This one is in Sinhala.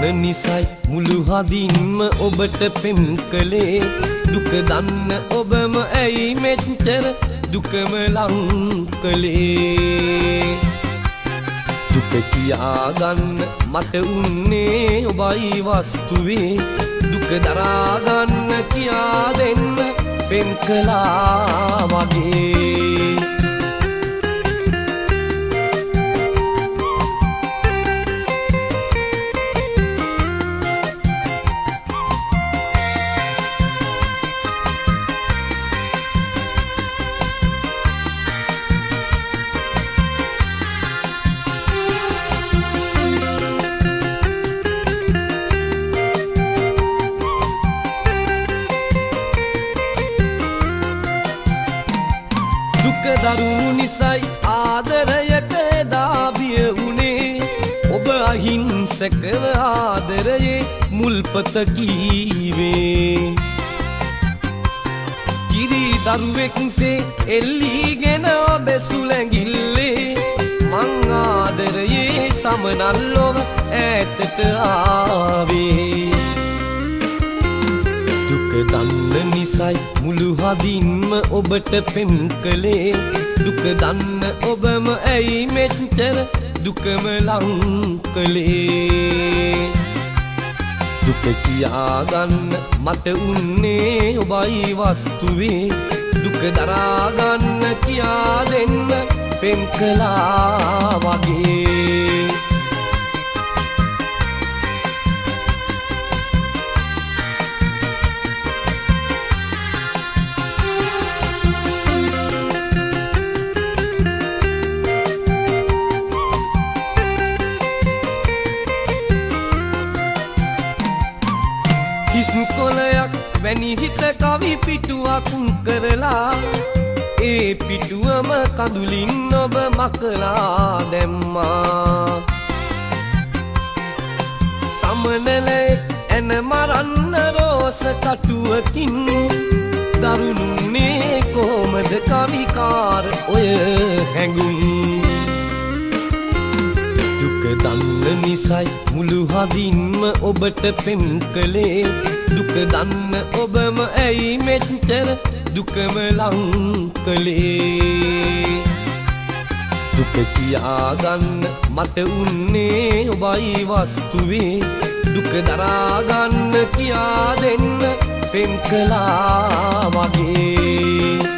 දන්න නිසයි මුළු හදින්ම ඔබට පෙම් කළේ දුක දන්න ඔබම ඇයි මෙච්චර දුකම ලං කළේ දුක කියාගන්න මට උන්නේ ඔබයි වස්තුවේ දුක දරාගන්න කියා දෙන්න පෙම් කළා වගේ දරුණු නිසයි ආදරයට දාබිය උනේ ඔබ අහිංසකව ආදරයේ මුල්පත කීවේ කිරි දරුවෙක්සේ එල්ලීගෙන ඔබ සුලැඟිල්ලේ මං ආදරයේ සමනල්ලොව ඈතට ආවේ දුක දන්න නිසයි මුළු හදින්ම ඔබට පෙම් කළේ දුක දන්න ඔබම ඇයි මෙච්චර දුකම ලං කළේ දුක කියාගන්න මට උන්නේ ඔබයි වස්තුවේ දුක දරාගන්න කියා දෙන්න පෙම් කළා වගේ කොලයක් වැනි හිත කවි පිටුවක් කරලා ඒ පිටුවම කඳුලින් ඔබ මකලා දැම්මා සමනලෙක් එන මරන්න රෝස කටුවකින් දරුණුනේ කොමද කවිකාර ඔය හැඟුම් දුක දන්න නිසයි මුළු හදින්ම ඔබට පෙම් කළේ දුක දන්න ඔබම ඇයි මෙච්චර දුකම ලං කළේ දුක කියාගන්න මට උන්නේ ඔබයි වස්තුවේ දුක දරාගන්න කියා දෙන්න පෙම් කළා වගේ